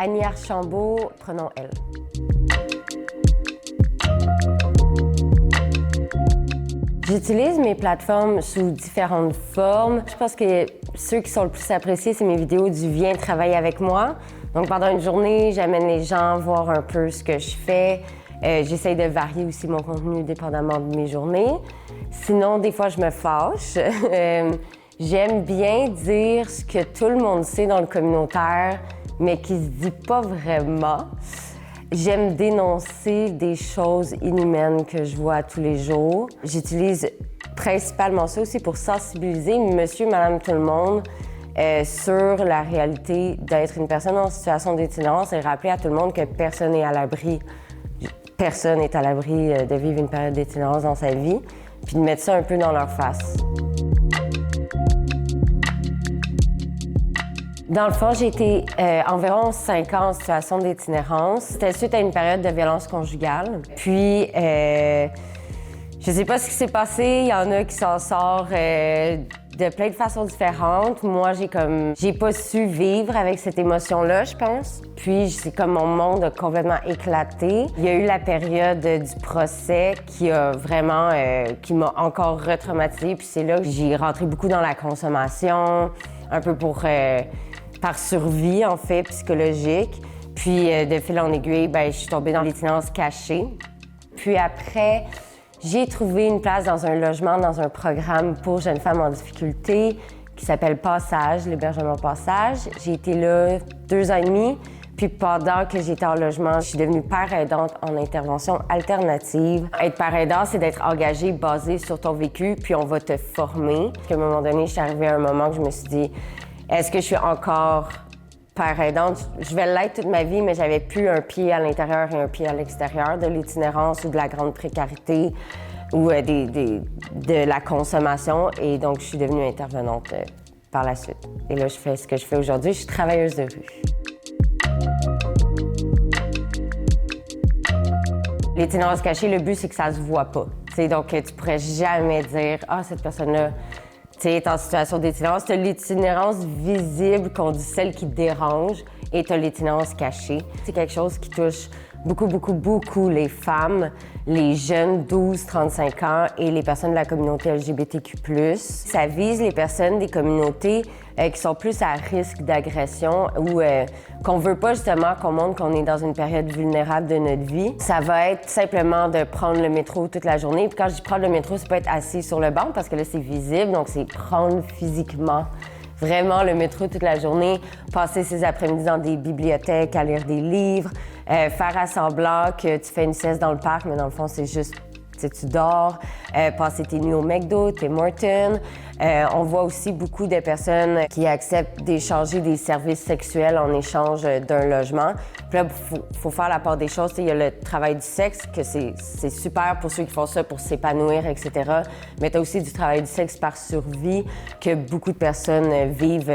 Annie Archambault, pronom elle. J'utilise mes plateformes sous différentes formes. Je pense que ceux qui sont le plus appréciés, c'est mes vidéos du Viens travailler avec moi. Donc pendant une journée, j'amène les gens voir un peu ce que je fais. J'essaye de varier aussi mon contenu dépendamment de mes journées. Sinon, des fois, je me fâche. J'aime bien dire ce que tout le monde sait dans le communautaire, mais qui se dit pas vraiment. J'aime dénoncer des choses inhumaines que je vois tous les jours. J'utilise principalement ça aussi pour sensibiliser monsieur, madame, tout le monde sur la réalité d'être une personne en situation d'itinérance et rappeler à tout le monde que personne n'est à l'abri. Personne n'est à l'abri de vivre une période d'itinérance dans sa vie, puis de mettre ça un peu dans leur face. Dans le fond, j'ai été environ 5 ans en situation d'itinérance. C'était suite à une période de violence conjugale. Puis, je sais pas ce qui s'est passé. Il y en a qui s'en sortent de plein de façons différentes. Moi, j'ai pas su vivre avec cette émotion-là, je pense. Puis, c'est comme mon monde a complètement éclaté. Il y a eu la période du procès qui a vraiment, qui m'a encore retraumatisée. Puis c'est là que j'ai rentré beaucoup dans la consommation, un peu par survie, en fait, psychologique. Puis, de fil en aiguille, je suis tombée dans l'itinérance cachée. Puis après, j'ai trouvé une place dans un logement, dans un programme pour jeunes femmes en difficulté qui s'appelle Passage, l'hébergement Passage. J'ai été là 2 ans et demi. Puis pendant que j'étais en logement, je suis devenue père aidante en intervention alternative. Être père aidant, c'est d'être engagé, basé sur ton vécu, puis on va te former. À un moment donné, je suis arrivée à un moment que je me suis dit, est-ce que je suis encore père aidante? Je vais l'être toute ma vie, mais j'avais plus un pied à l'intérieur et un pied à l'extérieur de l'itinérance ou de la grande précarité ou de la consommation. Et donc, je suis devenue intervenante par la suite. Et là, je fais ce que je fais aujourd'hui. Je suis travailleuse de rue. L'itinérance cachée, le but, c'est que ça se voit pas. Donc, tu pourrais jamais dire « Ah, cette personne-là, tu es en situation d'itinérance. » Tu as l'itinérance visible, qu'on dit celle qui dérange, et tu as l'itinérance cachée. C'est quelque chose qui touche beaucoup les femmes, les jeunes 12-35 ans et les personnes de la communauté LGBTQ+. Ça vise les personnes des communautés qui sont plus à risque d'agression ou qu'on veut pas justement qu'on montre qu'on est dans une période vulnérable de notre vie. Ça va être simplement de prendre le métro toute la journée. Puis quand je dis prendre le métro, c'est pas être assis sur le banc parce que là, c'est visible, donc c'est prendre physiquement vraiment le métro toute la journée, passer ses après-midi dans des bibliothèques à lire des livres, faire à semblant que tu fais une sieste dans le parc, mais dans le fond, c'est juste tu dors, passer tes nuits au McDo, Tim Hortons. On voit aussi beaucoup de personnes qui acceptent d'échanger des services sexuels en échange d'un logement. Puis là, faut faire la part des choses. Il y a le travail du sexe, que c'est super pour ceux qui font ça pour s'épanouir, etc. Mais tu as aussi du travail du sexe par survie que beaucoup de personnes vivent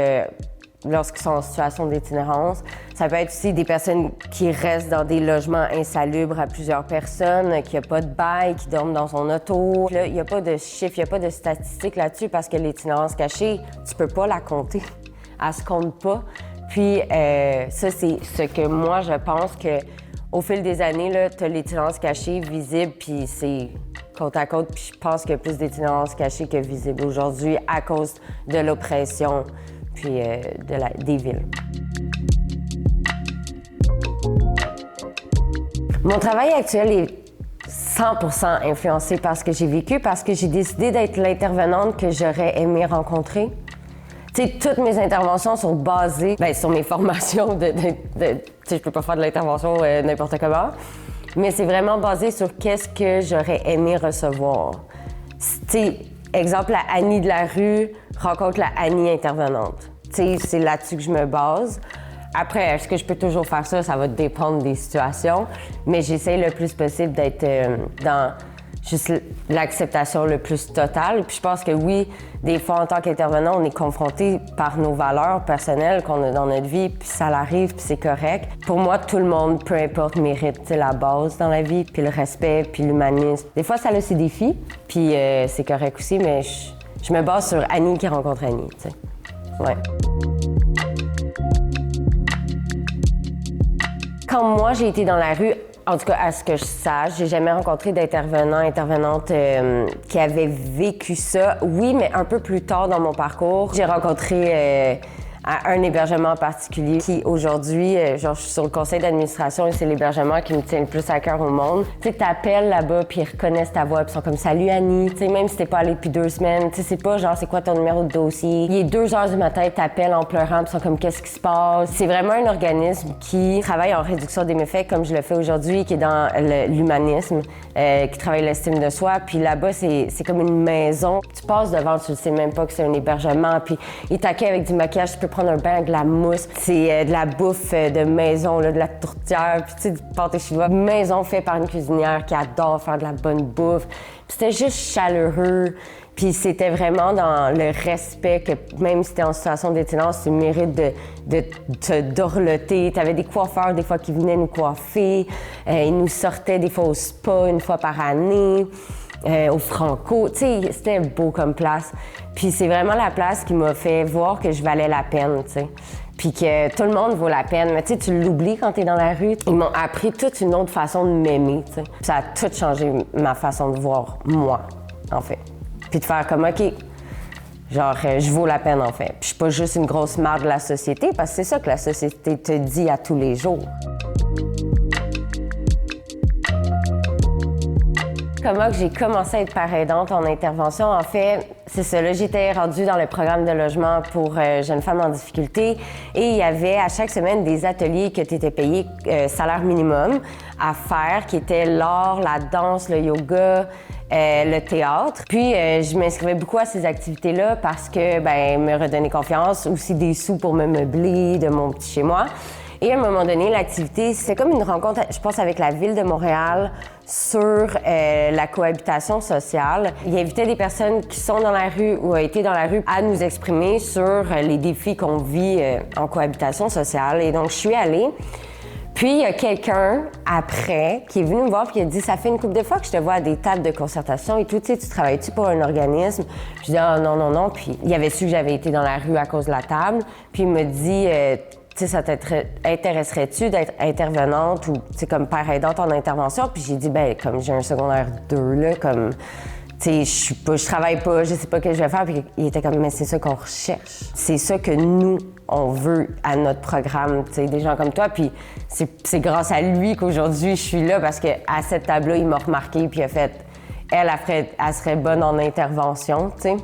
lorsqu'ils sont en situation d'itinérance. Ça peut être aussi des personnes qui restent dans des logements insalubres à plusieurs personnes, qui n'ont pas de bail, qui dorment dans son auto. Là, il n'y a pas de chiffres, il n'y a pas de statistiques là-dessus parce que l'itinérance cachée, tu peux pas la compter. Elle se compte pas. Puis ça, c'est ce que moi, je pense qu'au fil des années, tu as l'itinérance cachée visible, puis c'est côte à côte. Puis je pense qu'il y a plus d'itinérance cachée que visible aujourd'hui à cause de l'oppression puis des villes. Mon travail actuel est 100% influencé par ce que j'ai vécu parce que j'ai décidé d'être l'intervenante que j'aurais aimé rencontrer. Toutes mes interventions sont basées sur mes formations je peux pas faire de l'intervention n'importe comment, mais c'est vraiment basé sur qu'est-ce que j'aurais aimé recevoir. Exemple, la Annie de la rue rencontre la Annie intervenante. C'est là-dessus que je me base. Après, est-ce que je peux toujours faire ça? Ça va dépendre des situations, mais j'essaie le plus possible d'être dans juste l'acceptation le plus totale. Puis je pense que oui, des fois, en tant qu'intervenant, on est confronté par nos valeurs personnelles qu'on a dans notre vie, puis ça l'arrive, puis c'est correct. Pour moi, tout le monde, peu importe, mérite la base dans la vie, puis le respect, puis l'humanisme. Des fois, ça a ses défis, puis c'est correct aussi, mais je me base sur Annie qui rencontre Annie, tu sais. Ouais. Quand moi, j'ai été dans la rue, en tout cas, à ce que je sache, j'ai jamais rencontré intervenante qui avaient vécu ça. Oui, mais un peu plus tard dans mon parcours, j'ai rencontré à un hébergement en particulier qui, aujourd'hui, genre, je suis sur le conseil d'administration et c'est l'hébergement qui me tient le plus à cœur au monde. Tu sais, t'appelles là-bas puis ils reconnaissent ta voix puis ils sont comme « Salut Annie », tu sais, même si t'es pas allée depuis 2 semaines, tu sais, c'est pas genre « C'est quoi ton numéro de dossier ». Il est 2 heures du matin, t'appelles en pleurant puis ils sont comme « Qu'est-ce qui se passe ». C'est vraiment un organisme qui travaille en réduction des méfaits comme je le fais aujourd'hui, qui est dans l'humanisme, qui travaille l'estime de soi. Puis là-bas, c'est comme une maison. Tu passes devant, tu ne sais même pas que c'est un hébergement. Puis ils t'accueillent avec du maquillage, tu peux prendre un bain avec de la mousse. C'est de la bouffe de maison, là, de la tourtière, puis tu sais, du pâté chinois. Maison fait par une cuisinière qui adore faire de la bonne bouffe. Puis c'était juste chaleureux. Puis c'était vraiment dans le respect que même si t'es en situation d'étinence, tu mérites de te dorloter. T'avais des coiffeurs des fois qui venaient nous coiffer. Ils nous sortaient des fois au spa 1 fois par année. Au Franco, tu sais, c'était beau comme place. Puis c'est vraiment la place qui m'a fait voir que je valais la peine, tu sais. Puis que tout le monde vaut la peine. Mais tu sais, tu l'oublies quand t'es dans la rue. Ils m'ont appris toute une autre façon de m'aimer, tu sais. Ça a tout changé ma façon de voir moi, en fait. Puis de faire comme, OK, genre, je vaux la peine, en fait. Puis je suis pas juste une grosse marde de la société, parce que c'est ça que la société te dit à tous les jours. Comment j'ai commencé à être parent aidante en intervention? En fait, c'est ça. Là, j'étais rendue dans le programme de logement pour jeunes femmes en difficulté et il y avait à chaque semaine des ateliers que tu étais payé salaire minimum à faire, qui étaient l'art, la danse, le yoga, le théâtre. Puis, je m'inscrivais beaucoup à ces activités-là parce que, me redonner confiance, aussi des sous pour me meubler de mon petit chez-moi. Et à un moment donné, l'activité, c'était comme une rencontre, je pense, avec la Ville de Montréal sur la cohabitation sociale. Il invitait des personnes qui sont dans la rue ou ont été dans la rue à nous exprimer sur les défis qu'on vit en cohabitation sociale. Et donc, je suis allée. Puis, il y a quelqu'un, après, qui est venu me voir et qui a dit « Ça fait une couple de fois que je te vois à des tables de concertation et tout, tu sais, tu travailles-tu pour un organisme? » Je dis « Ah, non, non, non. » Puis, il avait su que j'avais été dans la rue à cause de la table. Puis, il me dit tu sais, ça t'intéresserait-tu d'être intervenante ou, tu sais, comme père aidante en intervention? Puis j'ai dit, comme j'ai un secondaire 2, là, comme, tu sais, je travaille pas, je sais pas ce que je vais faire. Puis il était comme, mais c'est ça qu'on recherche. C'est ça que nous, on veut à notre programme, tu sais, des gens comme toi. Puis c'est grâce à lui qu'aujourd'hui, je suis là parce qu'à cette table-là, il m'a remarqué puis il a fait, elle serait bonne en intervention, tu sais.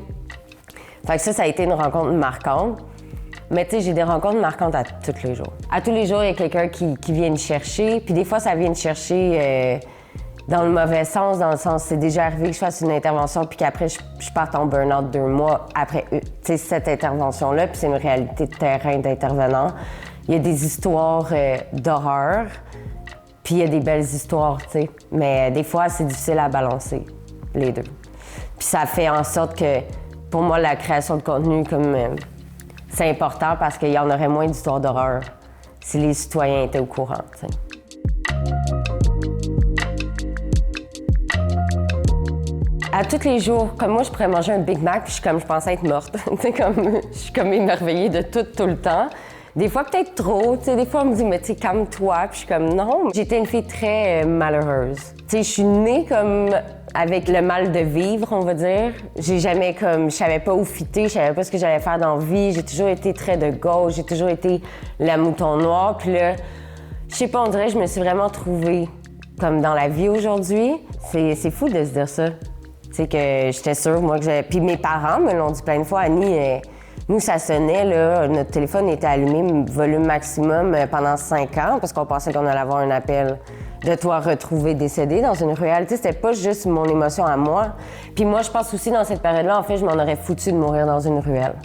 Fait que ça a été une rencontre marquante. Mais tu sais, j'ai des rencontres marquantes à tous les jours. À tous les jours, il y a quelqu'un qui vient me chercher. Puis des fois, ça vient me chercher dans le mauvais sens, dans le sens, c'est déjà arrivé que je fasse une intervention puis qu'après, je parte en burn-out 2 mois après cette intervention-là. Puis c'est une réalité de terrain d'intervenant. Il y a des histoires d'horreur, puis il y a des belles histoires, tu sais. Mais des fois, c'est difficile à balancer, les deux. Puis ça fait en sorte que, pour moi, la création de contenu, comme... c'est important parce qu'il y en aurait moins d'histoires d'horreur si les citoyens étaient au courant, tu sais. À tous les jours, comme moi, je pourrais manger un Big Mac puis je pensais être morte. Je suis comme émerveillée de tout le temps. Des fois, peut-être trop. Tu sais, des fois, on me dit, mais tu sais, calme-toi. Puis je suis comme, non. J'étais une fille très malheureuse. Tu sais, je suis née comme avec le mal de vivre, on va dire. J'ai jamais je savais pas où fitter, je savais pas ce que j'allais faire dans la vie. J'ai toujours été très de gauche, j'ai toujours été la mouton noire. Puis là, je sais pas, on dirait que je me suis vraiment trouvée comme dans la vie aujourd'hui. C'est fou de se dire ça. Tu sais, que j'étais sûre, moi, que j'avais... Puis mes parents me l'ont dit plein de fois, Annie, nous, ça sonnait, là, notre téléphone était allumé, volume maximum, pendant 5 ans, parce qu'on pensait qu'on allait avoir un appel de toi retrouvé décédé dans une ruelle. Tu sais, c'était pas juste mon émotion à moi. Puis moi, je pense aussi, dans cette période-là, en fait, je m'en aurais foutu de mourir dans une ruelle.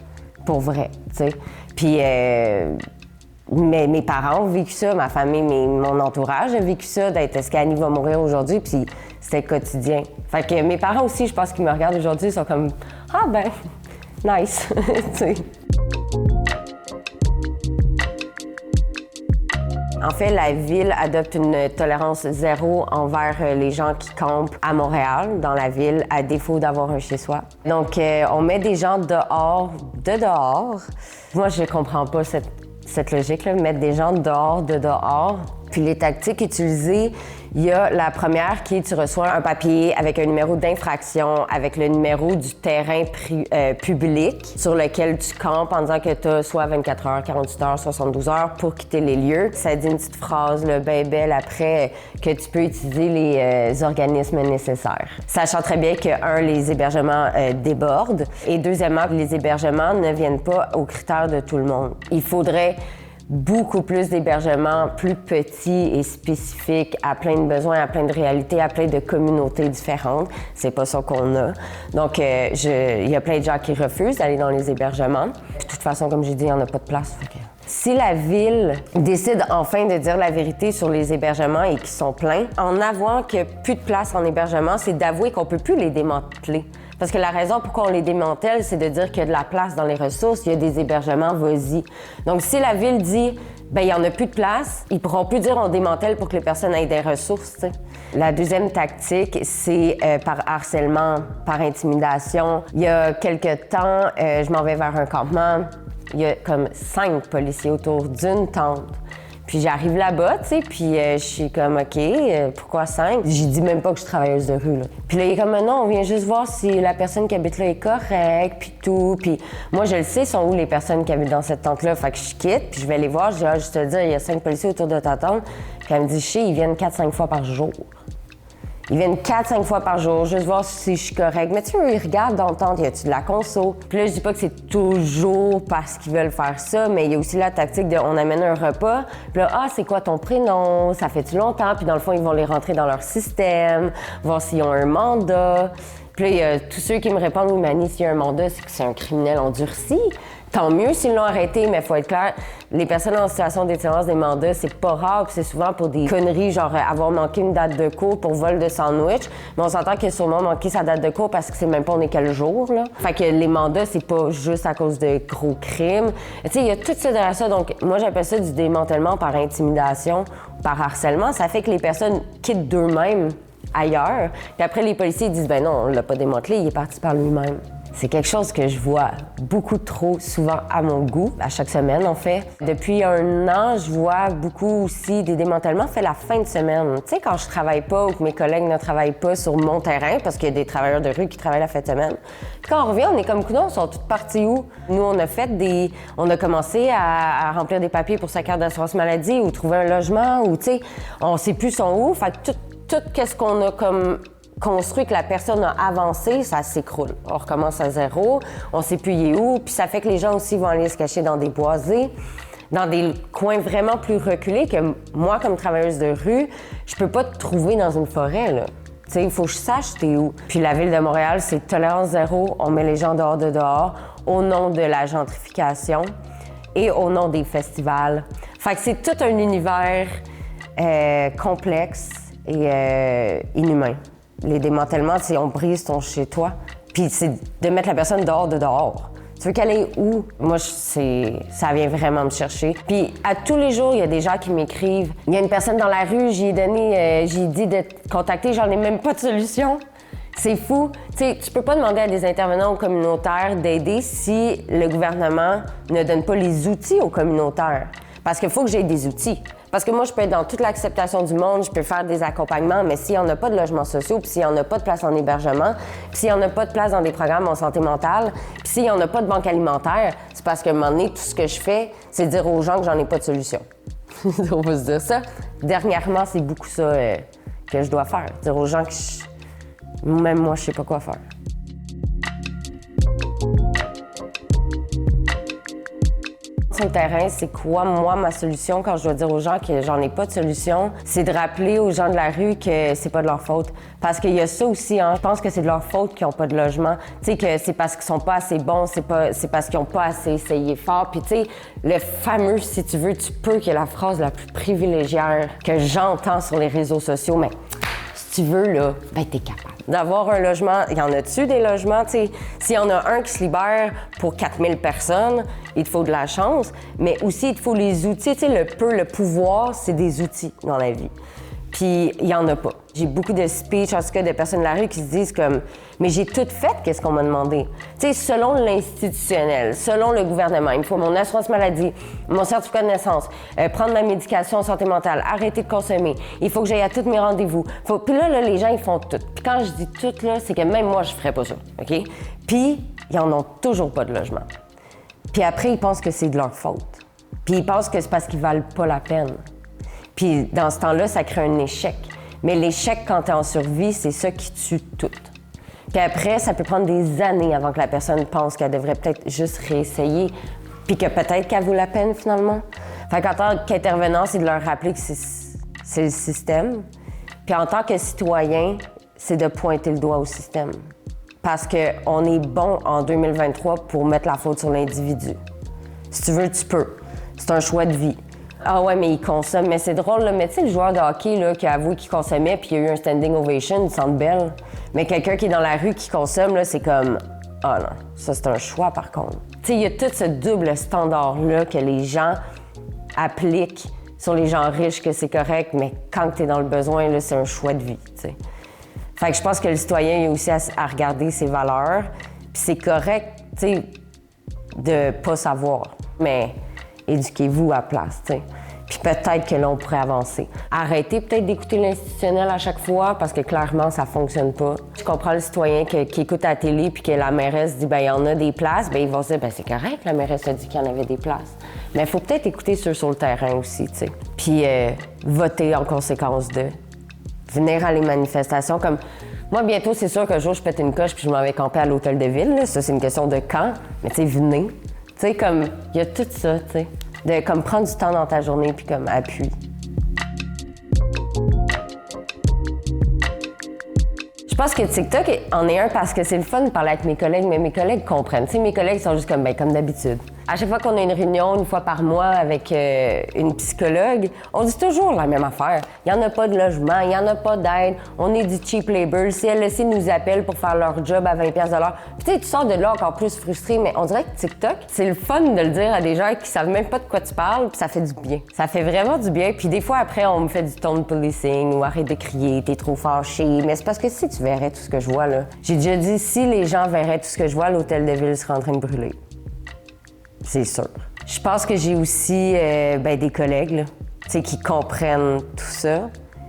Pour vrai, tu sais. Puis mes parents ont vécu ça, ma famille, mon entourage a vécu ça, d'être « Est-ce qu'Annie va mourir aujourd'hui? » Puis c'était quotidien. Fait que mes parents aussi, je pense qu'ils me regardent aujourd'hui, ils sont comme « Ah ben, nice! » tu sais. En fait, la ville adopte une tolérance zéro envers les gens qui campent à Montréal, dans la ville, à défaut d'avoir un chez-soi. Donc, on met des gens dehors. Moi, je comprends pas cette logique-là, mettre des gens dehors. Puis les tactiques utilisées, il y a la première qui est tu reçois un papier avec un numéro d'infraction, avec le numéro du terrain public sur lequel tu campes en disant que tu as soit 24 heures, 48 heures, 72 heures pour quitter les lieux. Ça dit une petite phrase, le bien belle après, que tu peux utiliser les organismes nécessaires. Sachant très bien que, les hébergements débordent et deuxièmement, les hébergements ne viennent pas aux critères de tout le monde. Il faudrait beaucoup plus d'hébergements plus petits et spécifiques à plein de besoins, à plein de réalités, à plein de communautés différentes. C'est pas ça qu'on a. Donc, il y a plein de gens qui refusent d'aller dans les hébergements. Puis, de toute façon, comme j'ai dit, il n'y en a pas de place. Si la Ville décide enfin de dire la vérité sur les hébergements et qu'ils sont pleins, en avouant qu'il n'y a plus de place en hébergement, c'est d'avouer qu'on ne peut plus les démanteler. Parce que la raison pourquoi on les démantèle, c'est de dire qu'il y a de la place dans les ressources, il y a des hébergements, vas-y. Donc, si la Ville dit, il n'y en a plus de place, ils pourront plus dire on démantèle pour que les personnes aient des ressources, t'sais. La deuxième tactique, c'est par harcèlement, par intimidation. Il y a quelque temps, je m'en vais vers un campement, il y a comme 5 policiers autour d'une tente. Puis j'arrive là-bas, tu sais, puis je suis comme, OK, pourquoi 5? J'ai dit même pas que je suis travailleuse de rue, là. Puis là, il est comme, non, on vient juste voir si la personne qui habite là est correcte, puis tout. Puis moi, je le sais, sont où les personnes qui habitent dans cette tente-là. Fait que je quitte, puis je vais les voir. Je dis, juste te dire, il y a 5 policiers autour de ta tente. Puis elle me dit, ils viennent 4-5 fois par jour. Ils viennent 4-5 fois par jour, juste voir si je suis correcte. Mais tu sais, ils regardent dans le temps, y a-tu de la conso? Puis là, je dis pas que c'est toujours parce qu'ils veulent faire ça, mais il y a aussi la tactique de on amène un repas. Puis là, c'est quoi ton prénom? Ça fait-tu longtemps? Puis dans le fond, ils vont les rentrer dans leur système, voir s'ils ont un mandat. Puis là, il y a tous ceux qui me répondent, oui, Mani, s'il y a un mandat, c'est que c'est un criminel endurci. Tant mieux s'ils l'ont arrêté, mais il faut être clair, les personnes en situation d'itinérance des mandats, c'est pas rare, puis c'est souvent pour des conneries, genre avoir manqué une date de cours pour vol de sandwich. Mais on s'entend qu'il a sûrement manqué sa date de cours parce que c'est même pas on est quel jour, là. Fait que les mandats, c'est pas juste à cause de gros crimes. Tu sais, il y a tout ça derrière ça. Donc, moi, j'appelle ça du démantèlement par intimidation, par harcèlement. Ça fait que les personnes quittent d'eux-mêmes ailleurs. Puis après, les policiers disent, ben non, on l'a pas démantelé, il est parti par lui-même. C'est quelque chose que je vois beaucoup trop souvent à mon goût, à chaque semaine en fait. Depuis 1 an, je vois beaucoup aussi des démantèlements faits la fin de semaine. Tu sais, quand je travaille pas ou que mes collègues ne travaillent pas sur mon terrain, parce qu'il y a des travailleurs de rue qui travaillent la fin de semaine. Puis quand on revient, on est comme, coudonc, ils sont tous partis où? Nous, on a commencé à remplir des papiers pour sa carte d'assurance maladie ou trouver un logement ou, tu sais, on sait plus sont où. Fait que tout qu'est-ce qu'on a comme construit, que la personne a avancé, ça s'écroule. On recommence à zéro, on sait plus il est où, puis ça fait que les gens aussi vont aller se cacher dans des boisés, dans des coins vraiment plus reculés que moi, comme travailleuse de rue, je peux pas te trouver dans une forêt, là. Tu sais, il faut que je sache t'es où. Puis la Ville de Montréal, c'est tolérance zéro, on met les gens dehors de dehors au nom de la gentrification et au nom des festivals. Fait que c'est tout un univers complexe et inhumain. Les démantèlements, c'est on brise ton chez-toi, puis c'est de mettre la personne dehors de dehors. Tu veux qu'elle aille où? Moi, ça vient vraiment me chercher. Puis à tous les jours, il y a des gens qui m'écrivent. Il y a une personne dans la rue, j'ai dit de te contacter, j'en ai même pas de solution. C'est fou. Tu sais, tu peux pas demander à des intervenants aux communautaires d'aider si le gouvernement ne donne pas les outils aux communautaires. Parce qu'il faut que j'aie des outils. Parce que moi, je peux être dans toute l'acceptation du monde, je peux faire des accompagnements, mais s'il n'y en a pas de logements sociaux, puis s'il n'y en a pas de place en hébergement, puis s'il n'y en a pas de place dans des programmes en santé mentale, puis s'il n'y en a pas de banque alimentaire, c'est parce qu'à un moment donné, tout ce que je fais, c'est dire aux gens que j'en ai pas de solution. On va se dire ça. Dernièrement, c'est beaucoup ça que je dois faire. Dire aux gens que même moi, je sais pas quoi faire. Sur le terrain, c'est quoi, moi, ma solution quand je dois dire aux gens que j'en ai pas de solution? C'est de rappeler aux gens de la rue que c'est pas de leur faute. Parce qu'il y a ça aussi, hein. Je pense que c'est de leur faute qu'ils ont pas de logement. Tu sais, que c'est parce qu'ils sont pas assez bons, c'est parce qu'ils ont pas assez essayé fort. Puis tu sais, le fameux « si tu veux, tu peux » qui est la phrase la plus privilégiée que j'entends sur les réseaux sociaux, mais si tu veux, là, ben t'es capable. D'avoir un logement, il y en a-tu des logements? T'sais, s'il y en a un qui se libère pour 4000 personnes, il te faut de la chance, mais aussi il te faut les outils. T'sais, le pouvoir, c'est des outils dans la vie. Puis il y en a pas. J'ai beaucoup de speeches, en tout cas, de personnes de la rue qui se disent comme « Mais j'ai tout fait, qu'est-ce qu'on m'a demandé? » Tu sais, selon l'institutionnel, selon le gouvernement, il me faut mon assurance maladie, mon certificat de naissance, prendre ma médication en santé mentale, arrêter de consommer, il faut que j'aille à tous mes rendez-vous. Puis là, les gens, ils font tout. Puis quand je dis tout, là, c'est que même moi, je ferais pas ça, OK? Puis ils en ont toujours pas de logement. Puis après, ils pensent que c'est de leur faute. Puis ils pensent que c'est parce qu'ils valent pas la peine. Puis dans ce temps-là, ça crée un échec. Mais l'échec, quand t'es en survie, c'est ça qui tue tout. Puis après, ça peut prendre des années avant que la personne pense qu'elle devrait peut-être juste réessayer, puis que peut-être qu'elle vaut la peine finalement. Fait qu'en tant qu'intervenant, c'est de leur rappeler que c'est le système. Puis en tant que citoyen, c'est de pointer le doigt au système. Parce qu'on est bon en 2023 pour mettre la faute sur l'individu. Si tu veux, tu peux. C'est un choix de vie. Ah ouais, mais il consomme. Mais c'est drôle, là. Mais tu sais, le joueur de hockey là, qui a avoué qu'il consommait puis il y a eu un standing ovation, il semble belle. Mais quelqu'un qui est dans la rue qui consomme, là, c'est comme... Ah non, ça c'est un choix par contre. Tu sais, il y a tout ce double standard-là que les gens appliquent sur les gens riches, que c'est correct, mais quand tu es dans le besoin, là, c'est un choix de vie, tu sais. Fait que je pense que le citoyen, il a aussi à regarder ses valeurs. Puis c'est correct, tu sais, de pas savoir. Mais éduquez-vous à la place, tu sais. Puis peut-être que là, on pourrait avancer. Arrêtez peut-être d'écouter l'institutionnel à chaque fois parce que clairement, ça fonctionne pas. Je comprends le citoyen qui écoute à la télé puis que la mairesse dit « ben il y en a des places », ben ils vont se dire « ben c'est correct, la mairesse a dit qu'il y en avait des places ». Mais il faut peut-être écouter ceux sur le terrain aussi, tu sais. Puis voter en conséquence de. Venir à les manifestations comme... Moi, bientôt, c'est sûr qu'un jour, je pète une coche puis je m'en vais camper à l'hôtel de ville. Là. Ça, c'est une question de quand. Mais tu sais, venez. Tu sais, comme... Il y a tout ça, tu sais. De comme prendre du temps dans ta journée puis comme appui. Je pense que TikTok en est un parce que c'est le fun de parler avec mes collègues, mais mes collègues comprennent. Tu sais, mes collègues sont juste comme, ben, comme d'habitude. À chaque fois qu'on a une réunion, une fois par mois avec une psychologue, on dit toujours la même affaire. Il n'y en a pas de logement, il n'y en a pas d'aide, on est du cheap labor. Le CLSC nous appelle pour faire leur job à 20$ de l'heure. Puis tu sais, tu sors de là encore plus frustré, mais on dirait que TikTok, c'est le fun de le dire à des gens qui savent même pas de quoi tu parles, puis ça fait du bien. Ça fait vraiment du bien. Puis des fois, après, on me fait du tone policing ou arrête de crier, t'es trop fâché. Mais c'est parce que si tu verrais tout ce que je vois, là, j'ai déjà dit, si les gens verraient tout ce que je vois, l'hôtel de ville serait en train de brûler. C'est sûr. Je pense que j'ai aussi des collègues là, qui comprennent tout ça.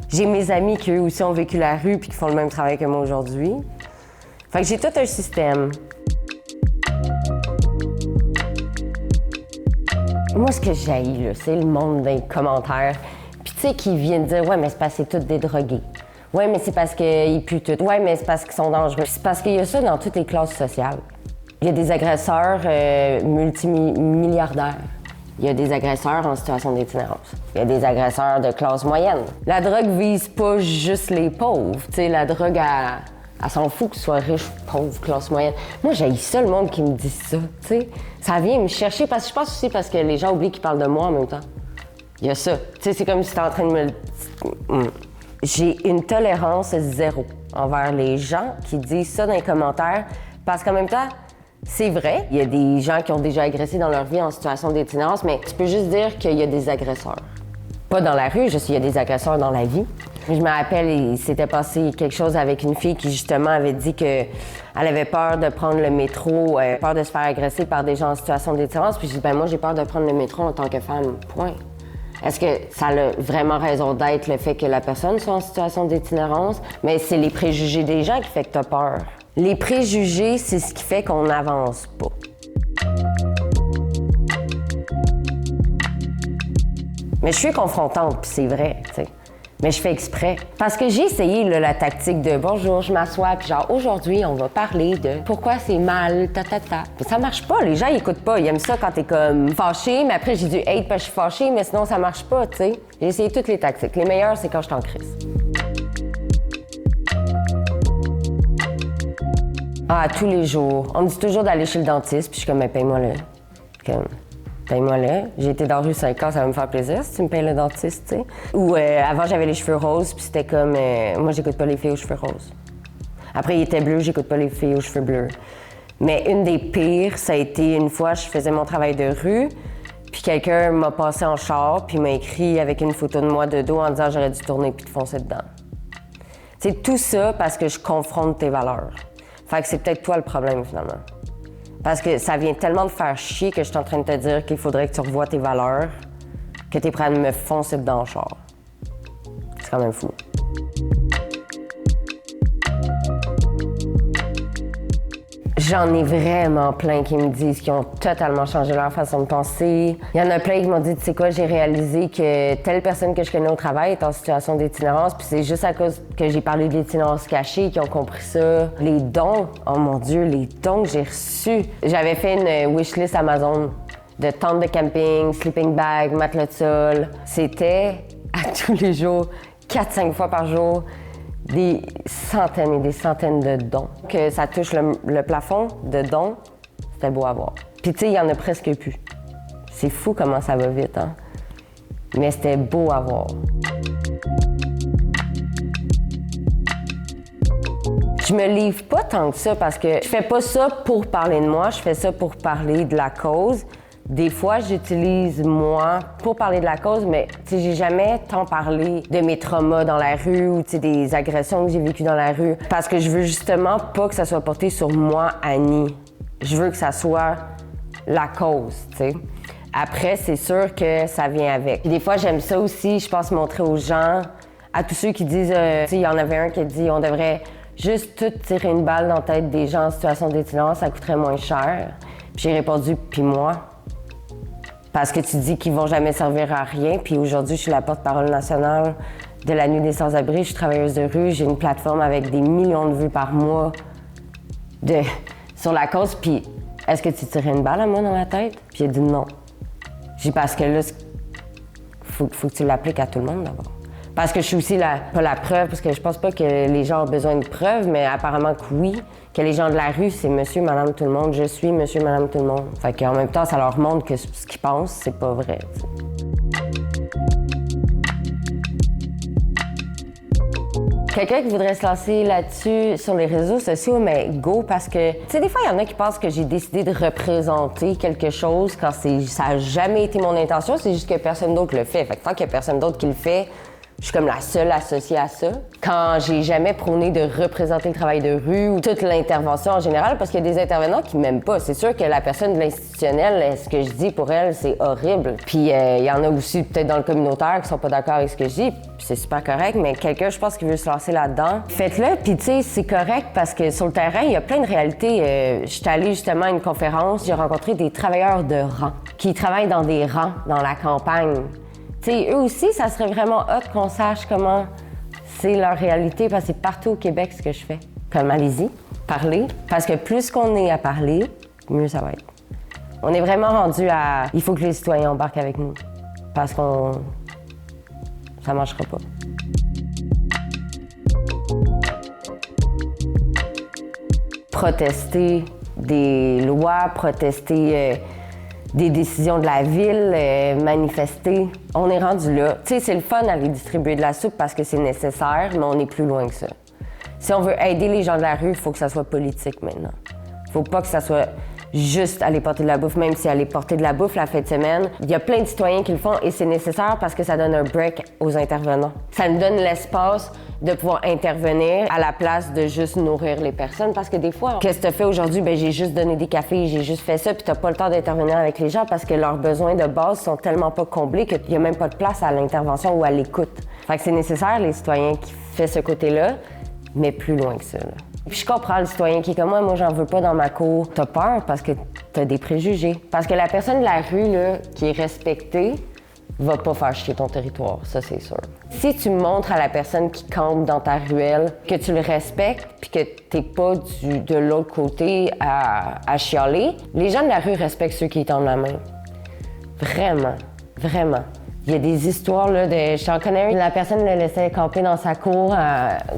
J'ai mes amis qui, eux aussi, ont vécu la rue puis qui font le même travail que moi aujourd'hui. Fait que j'ai tout un système. Moi, ce que j'haïs, c'est le monde des commentaires. Puis tu sais, qui viennent dire « Ouais, mais c'est parce que c'est tous des drogués. Ouais, mais c'est parce qu'ils puent tout. Ouais, mais c'est parce qu'ils sont dangereux. » C'est parce qu'il y a ça dans toutes les classes sociales. Il y a des agresseurs multimilliardaires. Il y a des agresseurs en situation d'itinérance. Il y a des agresseurs de classe moyenne. La drogue vise pas juste les pauvres. T'sais, la drogue, elle s'en fout que tu sois riche, pauvre, classe moyenne. Moi, j'haïs ça, le monde qui me dit ça. T'sais. Ça vient me chercher, parce que je pense aussi parce que les gens oublient qu'ils parlent de moi en même temps. Il y a ça. T'sais, c'est comme si tu es en train de me... J'ai une tolérance zéro envers les gens qui disent ça dans les commentaires, parce qu'en même temps, c'est vrai, il y a des gens qui ont déjà agressé dans leur vie en situation d'itinérance, mais tu peux juste dire qu'il y a des agresseurs. Pas dans la rue, juste il y a des agresseurs dans la vie. Je me rappelle, il s'était passé quelque chose avec une fille qui justement avait dit qu'elle avait peur de prendre le métro, peur de se faire agresser par des gens en situation d'itinérance. Puis je dis, ben moi j'ai peur de prendre le métro en tant que femme, point. Est-ce que ça a vraiment raison d'être le fait que la personne soit en situation d'itinérance? Mais c'est les préjugés des gens qui fait que t'as peur. Les préjugés, c'est ce qui fait qu'on n'avance pas. Mais je suis confrontante, puis c'est vrai, tu sais. Mais je fais exprès. Parce que j'ai essayé là, la tactique de « bonjour, je m'assois », puis genre « aujourd'hui, on va parler de pourquoi c'est mal, ta. » Ça marche pas, les gens ils écoutent pas. Ils aiment ça quand t'es comme fâché, mais après j'ai dû hate parce que je suis fâchée, mais sinon ça marche pas, tu sais. J'ai essayé toutes les tactiques. Les meilleures, c'est quand je suis en crise. Ah, tous les jours. On me dit toujours d'aller chez le dentiste, puis je suis comme, mais paye-moi-le. Paye-moi-le. J'ai été dans la rue 5 ans, ça va me faire plaisir si tu me payes le dentiste, tu sais. Ou avant, j'avais les cheveux roses, puis c'était comme, moi, j'écoute pas les filles aux cheveux roses. Après, il était bleu, j'écoute pas les filles aux cheveux bleus. Mais une des pires, ça a été une fois, je faisais mon travail de rue, Puis quelqu'un m'a passé en char, puis m'a écrit avec une photo de moi de dos en disant j'aurais dû tourner puis te foncer dedans. C'est tout ça parce que je confronte tes valeurs. Fait que c'est peut-être toi le problème finalement. Parce que ça vient tellement de faire chier que je suis en train de te dire qu'il faudrait que tu revoies tes valeurs, que tu es prêt à me foncer dedans en char. C'est quand même fou. J'en ai vraiment plein qui me disent qu'ils ont totalement changé leur façon de penser. Il y en a plein qui m'ont dit, tu sais quoi, j'ai réalisé que telle personne que je connais au travail est en situation d'itinérance, puis c'est juste à cause que j'ai parlé de l'itinérance cachée qu'ils ont compris ça. Les dons, oh mon Dieu, les dons que j'ai reçus. J'avais fait une wishlist Amazon de tentes de camping, sleeping bag, matelas de sol. C'était à tous les jours, 4-5 fois par jour. Des centaines et des centaines de dons. Que ça touche le plafond de dons, c'était beau à voir. Puis tu sais, il y en a presque plus. C'est fou comment ça va vite, hein? Mais c'était beau à voir. Je me livre pas tant que ça parce que je fais pas ça pour parler de moi, je fais ça pour parler de la cause. Des fois, j'utilise moi pour parler de la cause, mais j'ai jamais tant parlé de mes traumas dans la rue ou des agressions que j'ai vécues dans la rue parce que je veux justement pas que ça soit porté sur moi, Annie. Je veux que ça soit la cause, tu sais. Après, c'est sûr que ça vient avec. Puis des fois, j'aime ça aussi, je pense montrer aux gens, à tous ceux qui disent, tu sais, il y en avait un qui a dit on devrait juste tout tirer une balle dans la tête des gens en situation d'itinérance, ça coûterait moins cher. Puis j'ai répondu, puis moi? Parce que tu dis qu'ils vont jamais servir à rien. Puis aujourd'hui, je suis la porte-parole nationale de la Nuit des sans-abri. Je suis travailleuse de rue. J'ai une plateforme avec des millions de vues par mois sur la cause. Puis est-ce que tu tirais une balle à moi dans la tête? Puis il a dit non. J'ai dit parce que là, faut que tu l'appliques à tout le monde d'abord. Parce que je suis aussi pas la preuve, parce que je pense pas que les gens ont besoin de preuves, mais apparemment que oui. Que les gens de la rue, c'est monsieur, madame, tout le monde. Je suis monsieur, madame, tout le monde. Fait qu'en même temps, ça leur montre que ce qu'ils pensent, c'est pas vrai. T'sais. Quelqu'un qui voudrait se lancer là-dessus sur les réseaux sociaux, mais go, parce que, tu sais, des fois, il y en a qui pensent que j'ai décidé de représenter quelque chose quand ça a jamais été mon intention, c'est juste que personne d'autre le fait. Fait que tant qu'il y a personne d'autre qui le fait, je suis comme la seule associée à ça. Quand j'ai jamais prôné de représenter le travail de rue ou toute l'intervention en général, parce qu'il y a des intervenants qui m'aiment pas. C'est sûr que la personne de l'institutionnel, ce que je dis pour elle, c'est horrible. Puis il y en a aussi peut-être dans le communautaire qui sont pas d'accord avec ce que je dis, puis c'est super correct, mais quelqu'un, je pense, qui veut se lancer là-dedans, faites-le, puis tu sais, c'est correct parce que sur le terrain, il y a plein de réalités. Je suis allée justement à une conférence, j'ai rencontré des travailleurs de rang qui travaillent dans des rangs dans la campagne. T'sais, eux aussi, ça serait vraiment hot qu'on sache comment c'est leur réalité, parce que c'est partout au Québec ce que je fais. Comme allez-y, parlez, parce que plus qu'on est à parler, mieux ça va être. On est vraiment rendu à... Il faut que les citoyens embarquent avec nous, parce qu'on... ça marchera pas. Protester des lois, protester... des décisions de la ville, manifester. On est rendu là. Tu sais, c'est le fun d'aller distribuer de la soupe parce que c'est nécessaire, mais on est plus loin que ça. Si on veut aider les gens de la rue, il faut que ça soit politique maintenant. Il faut pas que ça soit juste aller porter de la bouffe, même si aller porter de la bouffe la fin de semaine. Il y a plein de citoyens qui le font et c'est nécessaire parce que ça donne un break aux intervenants. Ça nous donne l'espace de pouvoir intervenir à la place de juste nourrir les personnes. Parce que des fois, qu'est-ce que tu as fait aujourd'hui? Ben j'ai juste donné des cafés, j'ai juste fait ça, puis t'as pas le temps d'intervenir avec les gens parce que leurs besoins de base sont tellement pas comblés qu'il y a même pas de place à l'intervention ou à l'écoute. Fait que c'est nécessaire, les citoyens qui font ce côté-là, mais plus loin que ça. Là. Puis je comprends le citoyen qui est comme moi j'en veux pas dans ma cour. T'as peur parce que t'as des préjugés. Parce que la personne de la rue, là, qui est respectée, va pas faire chier ton territoire, ça c'est sûr. Si tu montres à la personne qui campe dans ta ruelle que tu le respectes puis que t'es pas de l'autre côté à chialer, les gens de la rue respectent ceux qui tendent la main. Vraiment, vraiment. Il y a des histoires, là, j'en connais une, la personne le laissait camper dans sa cour,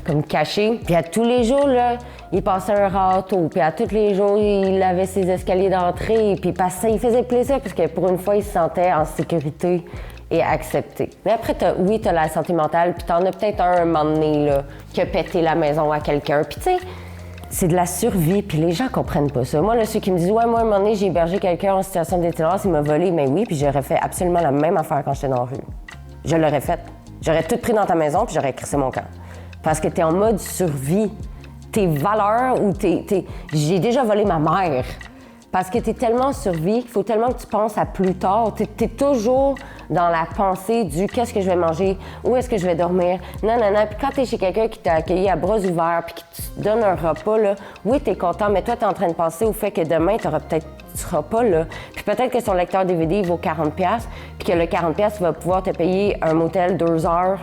comme caché. Puis à tous les jours, là, il passait un râteau. Puis à tous les jours, il avait ses escaliers d'entrée. Puis ça, il faisait plaisir parce que pour une fois, il se sentait en sécurité et accepté. Mais après, t'as la santé mentale, puis t'en as peut-être un moment donné, là, qui a pété la maison à quelqu'un. Puis tu sais, c'est de la survie, puis les gens comprennent pas ça. Moi, là, ceux qui me disent « Ouais, moi, à un moment donné, j'ai hébergé quelqu'un en situation d'itinérance, il m'a volé. » Mais oui, puis j'aurais fait absolument la même affaire quand j'étais dans la rue. Je l'aurais faite. J'aurais tout pris dans ta maison, puis j'aurais crissé mon camp. Parce que t'es en mode survie. Tes valeurs ou j'ai déjà volé ma mère. Parce que t'es tellement en survie qu'il faut tellement que tu penses à plus tard. T'es toujours dans la pensée du qu'est-ce que je vais manger, où est-ce que je vais dormir, non. Puis quand t'es chez quelqu'un qui t'a accueilli à bras ouverts puis qui te donne un repas, là, oui, t'es content, mais toi, t'es en train de penser au fait que demain, tu seras pas là. Puis peut-être que son lecteur DVD il vaut 40$, puis que le 40$ va pouvoir te payer un motel 2 heures.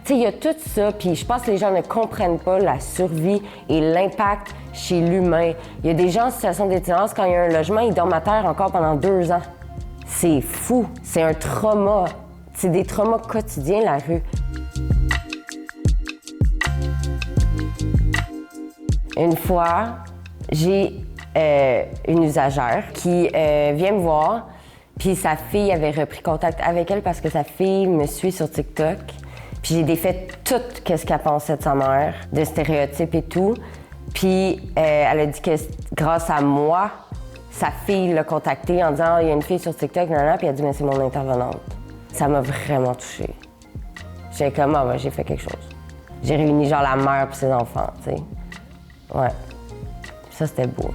Tu sais, il y a tout ça, puis je pense que les gens ne comprennent pas la survie et l'impact chez l'humain. Il y a des gens en situation d'itinérance, quand il y a un logement, ils dorment à terre encore pendant 2 ans. C'est fou, c'est un trauma. C'est des traumas quotidiens, la rue. Une fois, j'ai une usagère qui vient me voir, puis sa fille avait repris contact avec elle parce que sa fille me suit sur TikTok. Puis j'ai défait tout ce qu'elle pensait de sa mère, de stéréotypes et tout. Puis elle a dit que grâce à moi, sa fille l'a contactée en disant « Il y a une fille sur TikTok, puis elle a dit « Mais c'est mon intervenante. » Ça m'a vraiment touchée. J'étais comme « Ah, j'ai fait quelque chose. » J'ai réuni genre la mère et ses enfants, tu sais. Ouais. Ça, c'était beau.